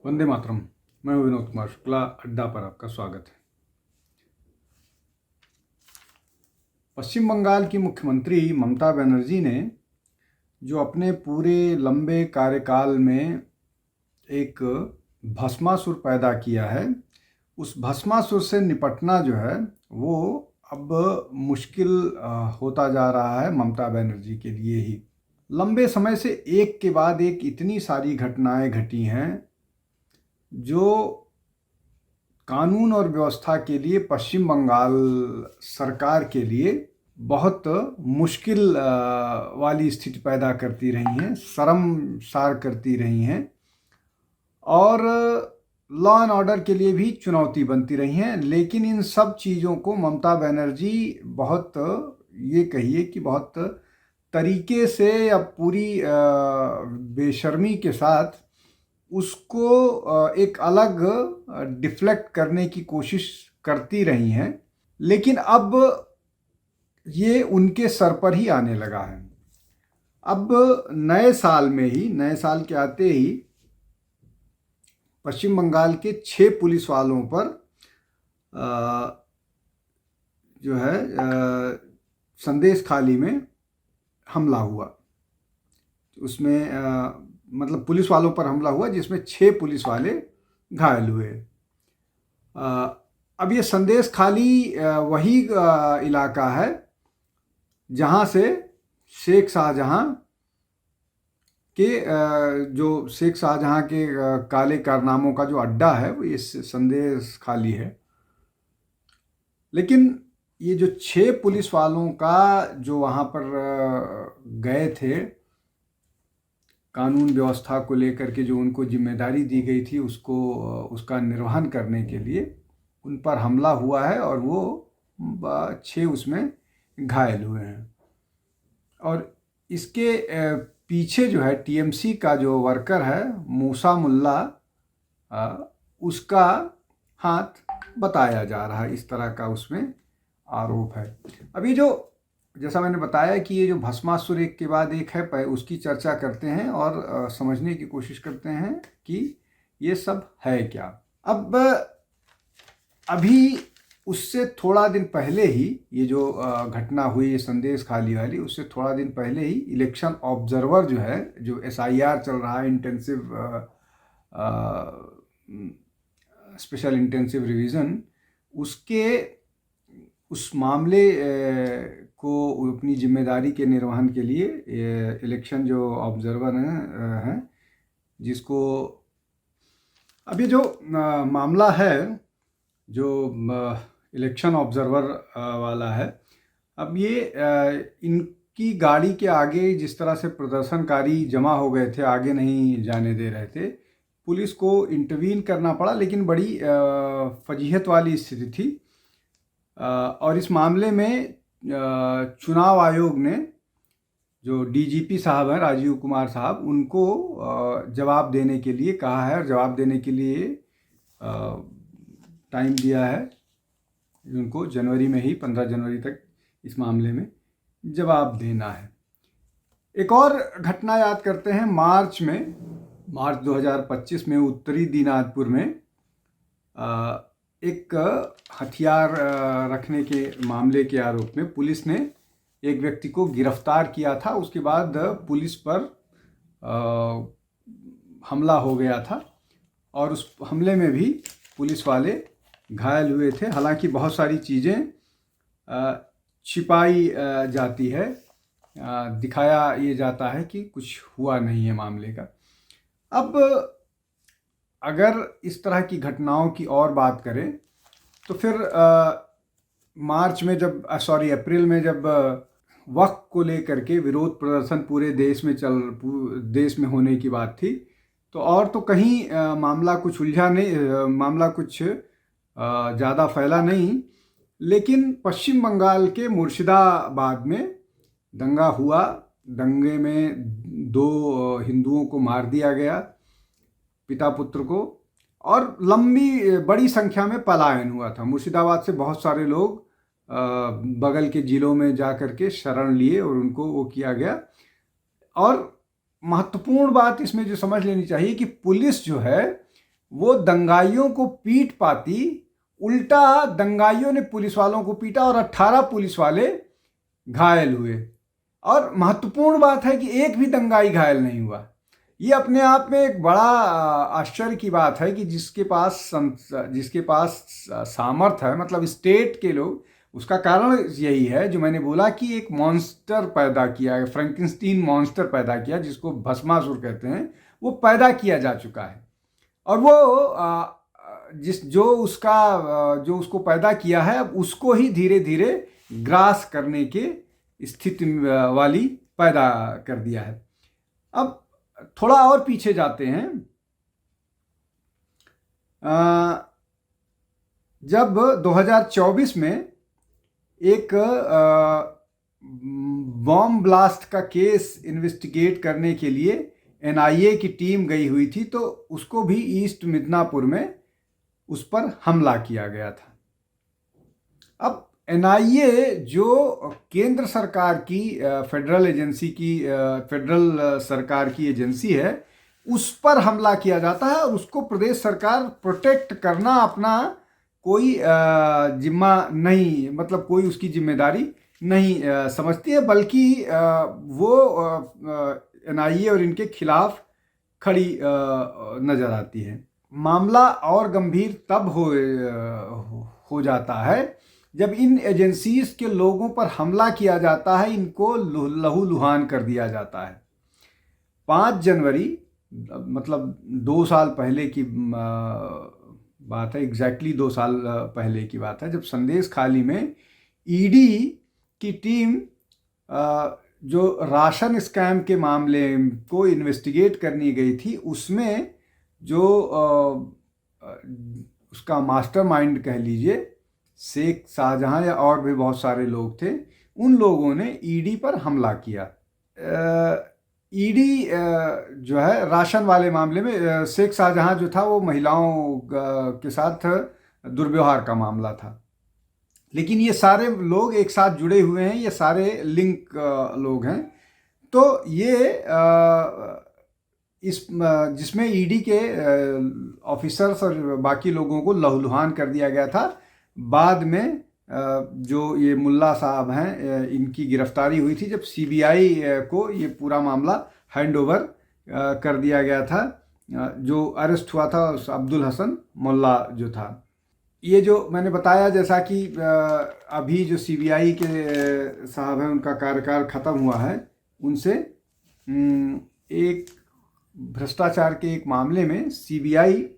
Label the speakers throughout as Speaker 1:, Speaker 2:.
Speaker 1: वंदे मातरम। मैं हूं विनोद कुमार शुक्ला। अड्डा पर आपका स्वागत है। पश्चिम बंगाल की मुख्यमंत्री ममता बनर्जी ने जो अपने पूरे लंबे कार्यकाल में एक भस्मासुर पैदा किया है, उस भस्मासुर से निपटना जो है वो अब मुश्किल होता जा रहा है ममता बनर्जी के लिए ही। लंबे समय से एक के बाद एक इतनी सारी घटनाएं घटी हैं जो कानून और व्यवस्था के लिए पश्चिम बंगाल सरकार के लिए बहुत मुश्किल वाली स्थिति पैदा करती रही हैं, शर्मसार करती रही हैं और लॉ एंड ऑर्डर के लिए भी चुनौती बनती रही हैं। लेकिन इन सब चीज़ों को ममता बनर्जी बहुत ये कहिए कि बहुत तरीके से या पूरी बेशर्मी के साथ उसको एक अलग डिफ्लेक्ट करने की कोशिश करती रही हैं। लेकिन अब ये उनके सर पर ही आने लगा है। अब नए साल के आते ही पश्चिम बंगाल के 6 पुलिस वालों पर जो है संदेश खाली में हमला हुआ। उसमें मतलब पुलिस वालों पर हमला हुआ जिसमें 6 पुलिस वाले घायल हुए। अब ये संदेश खाली वही इलाका है जहाँ से शेख शाहजहाँ के काले कारनामों का जो अड्डा है वो ये संदेश खाली है। लेकिन ये जो 6 पुलिस वालों का जो वहाँ पर गए थे, कानून व्यवस्था को लेकर के जो उनको जिम्मेदारी दी गई थी उसका निर्वहन करने के लिए उन पर हमला हुआ है और वो 6 उसमें घायल हुए हैं। और इसके पीछे जो है टीएमसी का जो वर्कर है मूसा मुल्ला, उसका हाथ बताया जा रहा है, इस तरह का उसमें आरोप है। अभी जो जैसा मैंने बताया कि ये जो भस्मासुर एक के बाद एक है, उसकी चर्चा करते हैं और समझने की कोशिश करते हैं कि ये सब है क्या। अब अभी उससे थोड़ा दिन पहले ही ये जो घटना हुई संदेश खाली वाली, उससे थोड़ा दिन पहले ही इलेक्शन ऑब्जर्वर जो है, जो SIR चल रहा है, स्पेशल इंटेंसिव रिवीजन, उस मामले को अपनी जिम्मेदारी के निर्वहन के लिए इलेक्शन जो ऑब्जर्वर हैं जिसको अब ये जो मामला है जो इलेक्शन ऑब्जर्वर वाला है, अब ये इनकी गाड़ी के आगे जिस तरह से प्रदर्शनकारी जमा हो गए थे, आगे नहीं जाने दे रहे थे, पुलिस को इंटरवीन करना पड़ा। लेकिन बड़ी फजीहत वाली स्थिति थी और इस मामले में चुनाव आयोग ने जो DGP साहब हैं राजीव कुमार साहब, उनको जवाब देने के लिए कहा है और जवाब देने के लिए टाइम दिया है उनको। जनवरी में ही 15 जनवरी तक इस मामले में जवाब देना है। एक और घटना याद करते हैं। मार्च 2025 में उत्तरी दिनाजपुर में एक हथियार रखने के मामले के आरोप में पुलिस ने एक व्यक्ति को गिरफ्तार किया था। उसके बाद पुलिस पर हमला हो गया था और उस हमले में भी पुलिस वाले घायल हुए थे। हालांकि बहुत सारी चीज़ें छिपाई जाती है, दिखाया ये जाता है कि कुछ हुआ नहीं है मामले का। अब अगर इस तरह की घटनाओं की और बात करें तो फिर अप्रैल में जब वक्फ को लेकर के विरोध प्रदर्शन पूरे देश में होने की बात थी, तो और तो कहीं मामला कुछ उलझा नहीं, मामला कुछ ज़्यादा फैला नहीं। लेकिन पश्चिम बंगाल के मुर्शिदाबाद में दंगा हुआ। दंगे में 2 हिंदुओं को मार दिया गया, पिता पुत्र को, और बड़ी संख्या में पलायन हुआ था। मुर्शिदाबाद से बहुत सारे लोग बगल के जिलों में जा कर के शरण लिए और उनको वो किया गया। और महत्वपूर्ण बात इसमें जो समझ लेनी चाहिए कि पुलिस जो है वो दंगाइयों को पीट पाती, उल्टा दंगाइयों ने पुलिस वालों को पीटा और 18 पुलिस वाले घायल हुए। और महत्वपूर्ण बात है कि एक भी दंगाई घायल नहीं हुआ। ये अपने आप में एक बड़ा आश्चर्य की बात है कि जिसके पास सामर्थ्य है, मतलब स्टेट के लोग, उसका कारण यही है जो मैंने बोला कि एक मॉन्स्टर पैदा किया, फ्रैंकेनस्टीन मॉन्स्टर पैदा किया, जिसको भस्मासुर कहते हैं, वो पैदा किया जा चुका है। और वो जो उसको पैदा किया है, अब उसको ही धीरे धीरे ग्रास करने के स्थिति वाली पैदा कर दिया है। अब थोड़ा और पीछे जाते हैं। जब 2024 में एक बॉम्ब ब्लास्ट का केस इन्वेस्टिगेट करने के लिए एनआईए की टीम गई हुई थी, तो उसको भी ईस्ट मिदनापुर में उस पर हमला किया गया था। अब एनआईए जो केंद्र सरकार की फेडरल सरकार की एजेंसी है, उस पर हमला किया जाता है और उसको प्रदेश सरकार प्रोटेक्ट करना अपना कोई जिम्मा नहीं, मतलब कोई उसकी जिम्मेदारी नहीं समझती है, बल्कि वो एनआईए और इनके खिलाफ खड़ी नजर आती है। मामला और गंभीर तब हो जाता है जब इन एजेंसीज के लोगों पर हमला किया जाता है, इनको लहूलुहान कर दिया जाता है। 5 जनवरी, मतलब 2 साल पहले की बात है, एग्जैक्टली 2 साल पहले की बात है, जब संदेश खाली में ईडी की टीम जो राशन स्कैम के मामले को इन्वेस्टिगेट करनी गई थी, उसमें जो उसका मास्टरमाइंड कह लीजिए, शेख शाहजहां या और भी बहुत सारे लोग थे, उन लोगों ने ईडी पर हमला किया। ईडी जो है राशन वाले मामले में, शेख शाहजहां जो था वो महिलाओं के साथ दुर्व्यवहार का मामला था, लेकिन ये सारे लोग एक साथ जुड़े हुए हैं, ये सारे लिंक लोग हैं। तो ये जिसमें ईडी के ऑफिसर्स और बाकी लोगों को लहूलुहान कर दिया गया था। बाद में जो ये मुल्ला साहब हैं, इनकी गिरफ्तारी हुई थी जब सीबीआई को ये पूरा मामला हैंडओवर कर दिया गया था। जो अरेस्ट हुआ था अब्दुल हसन मुल्ला जो था। ये जो मैंने बताया, जैसा कि अभी जो सीबीआई के साहब हैं उनका कार्यकाल ख़त्म हुआ है, उनसे एक भ्रष्टाचार के एक मामले में सीबीआई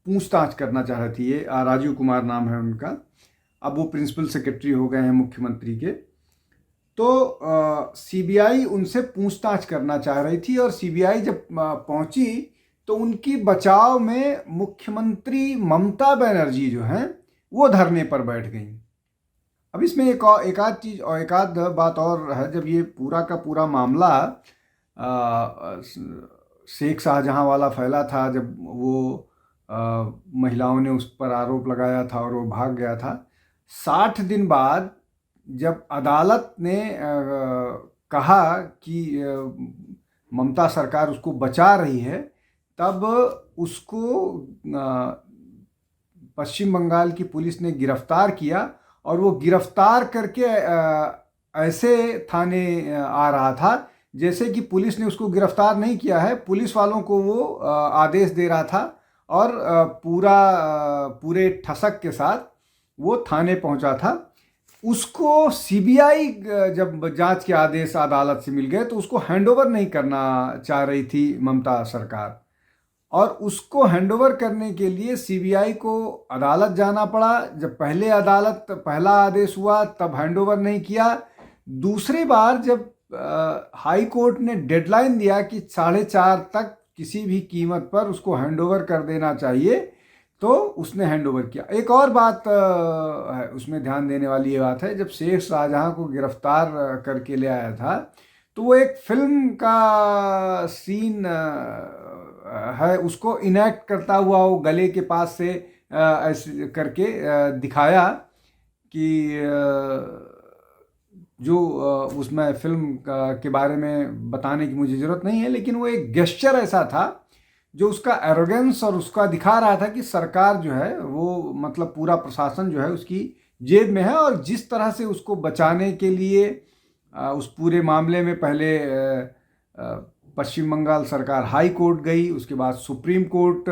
Speaker 1: पूछताछ करना चाह रही थी। ये राजीव कुमार नाम है उनका, अब वो प्रिंसिपल सेक्रेटरी हो गए हैं मुख्यमंत्री के। तो सीबीआई उनसे पूछताछ करना चाह रही थी, और सीबीआई जब पहुंची तो उनकी बचाव में मुख्यमंत्री ममता बनर्जी जो हैं वो धरने पर बैठ गई। अब इसमें एक आध चीज़ और एक आध बात और है। जब ये पूरा का पूरा मामला शेख शाहजहां वाला फैला था, जब वो महिलाओं ने उस पर आरोप लगाया था और वो भाग गया था, 60 दिन बाद जब अदालत ने कहा कि ममता सरकार उसको बचा रही है, तब उसको पश्चिम बंगाल की पुलिस ने गिरफ्तार किया, और वो गिरफ्तार करके ऐसे थाने आ रहा था जैसे कि पुलिस ने उसको गिरफ्तार नहीं किया है, पुलिस वालों को वो आदेश दे रहा था, और पूरे ठसक के साथ वो थाने पहुंचा था। उसको सीबीआई जब जांच के आदेश अदालत से मिल गए तो उसको हैंडओवर नहीं करना चाह रही थी ममता सरकार, और उसको हैंडओवर करने के लिए सीबीआई को अदालत जाना पड़ा। जब पहला आदेश हुआ तब हैंडओवर नहीं किया। दूसरी बार जब हाई कोर्ट ने डेडलाइन दिया कि 4:30 तक किसी भी कीमत पर उसको हैंडओवर कर देना चाहिए, तो उसने हैंडओवर किया। एक और बात है उसमें ध्यान देने वाली ये बात है, जब शेख शाहजहां को गिरफ्तार करके ले आया था तो वो एक फिल्म का सीन है, उसको इनेक्ट करता हुआ वो गले के पास से ऐसे करके दिखाया कि जो उसमें फिल्म के बारे में बताने की मुझे ज़रूरत नहीं है, लेकिन वो एक गेस्चर ऐसा था जो उसका एरोगेंस और उसका दिखा रहा था कि सरकार जो है वो मतलब पूरा प्रशासन जो है उसकी जेब में है, और जिस तरह से उसको बचाने के लिए उस पूरे मामले में पहले पश्चिम बंगाल सरकार हाई कोर्ट गई, उसके बाद सुप्रीम कोर्ट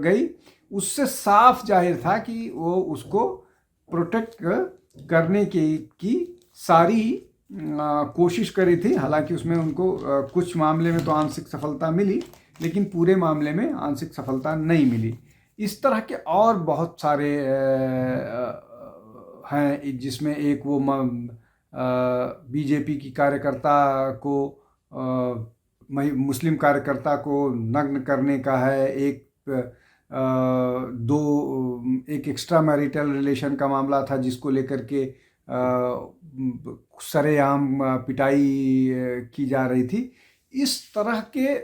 Speaker 1: गई, उससे साफ जाहिर था कि वो उसको प्रोटेक्ट करने की सारी कोशिश करी थी। हालांकि उसमें उनको कुछ मामले में तो आंशिक सफलता मिली, लेकिन पूरे मामले में आंशिक सफलता नहीं मिली। इस तरह के और बहुत सारे हैं, जिसमें एक वो बीजेपी की कार्यकर्ता को मुस्लिम कार्यकर्ता को नग्न करने का है, एक एक्स्ट्रा मैरिटल रिलेशन का मामला था जिसको लेकर के सरेआम पिटाई की जा रही थी। इस तरह के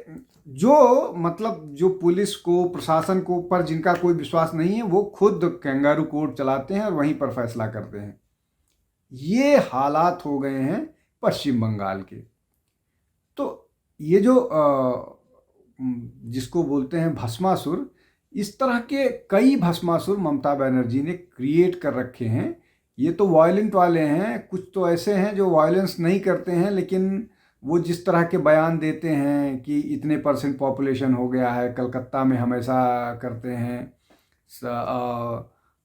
Speaker 1: जो मतलब जो पुलिस को, प्रशासन को पर जिनका कोई विश्वास नहीं है, वो खुद कैंगारू कोर्ट चलाते हैं और वहीं पर फैसला करते हैं। ये हालात हो गए हैं पश्चिम बंगाल के। तो ये जो जिसको बोलते हैं भस्मासुर, इस तरह के कई भस्मासुर ममता बनर्जी ने क्रिएट कर रखे हैं। ये तो वायलेंट वाले हैं, कुछ तो ऐसे हैं जो वायलेंस नहीं करते हैं, लेकिन वो जिस तरह के बयान देते हैं कि इतने % पॉपुलेशन हो गया है, कलकत्ता में हमेशा करते हैं,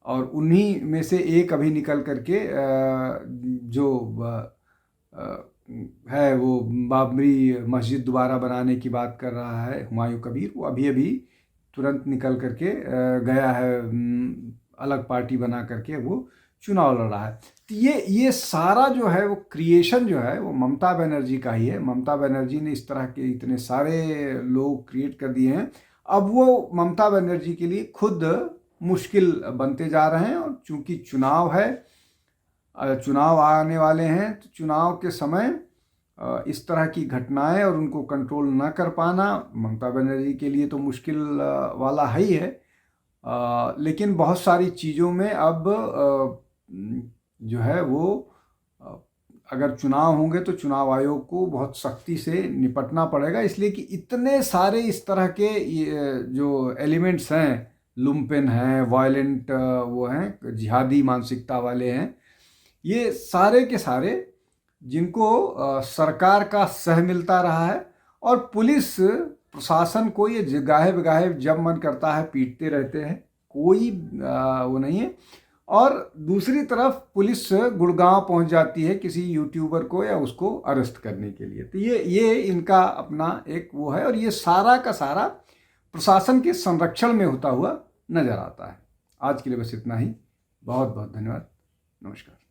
Speaker 1: और उन्हीं में से एक अभी निकल करके जो है वो बाबरी मस्जिद दोबारा बनाने की बात कर रहा है, हुमायूं कबीर, वो अभी अभी तुरंत निकल करके गया है, अलग पार्टी बना करके वो चुनाव लड़ रहा है। तो ये सारा जो है वो क्रिएशन जो है वो ममता बनर्जी का ही है। ममता बनर्जी ने इस तरह के इतने सारे लोग क्रिएट कर दिए हैं। अब वो ममता बनर्जी के लिए खुद मुश्किल बनते जा रहे हैं, और चूंकि चुनाव है, चुनाव आने वाले हैं, तो चुनाव के समय इस तरह की घटनाएं और उनको कंट्रोल न कर पाना ममता बनर्जी के लिए तो मुश्किल वाला है ही है। लेकिन बहुत सारी चीज़ों में अब जो है वो अगर चुनाव होंगे तो चुनाव आयोग को बहुत सख्ती से निपटना पड़ेगा, इसलिए कि इतने सारे इस तरह के जो एलिमेंट्स हैं, लुम्पेन हैं, वायलेंट वो हैं, जिहादी मानसिकता वाले हैं, ये सारे के सारे जिनको सरकार का सह मिलता रहा है, और पुलिस प्रशासन को ये गाहे बगाहे जब मन करता है पीटते रहते हैं, कोई वो नहीं है। और दूसरी तरफ पुलिस गुड़गांव पहुंच जाती है किसी यूट्यूबर को या उसको अरेस्ट करने के लिए। तो ये इनका अपना एक वो है, और ये सारा का सारा प्रशासन के संरक्षण में होता हुआ नजर आता है। आज के लिए बस इतना ही। बहुत बहुत धन्यवाद। नमस्कार।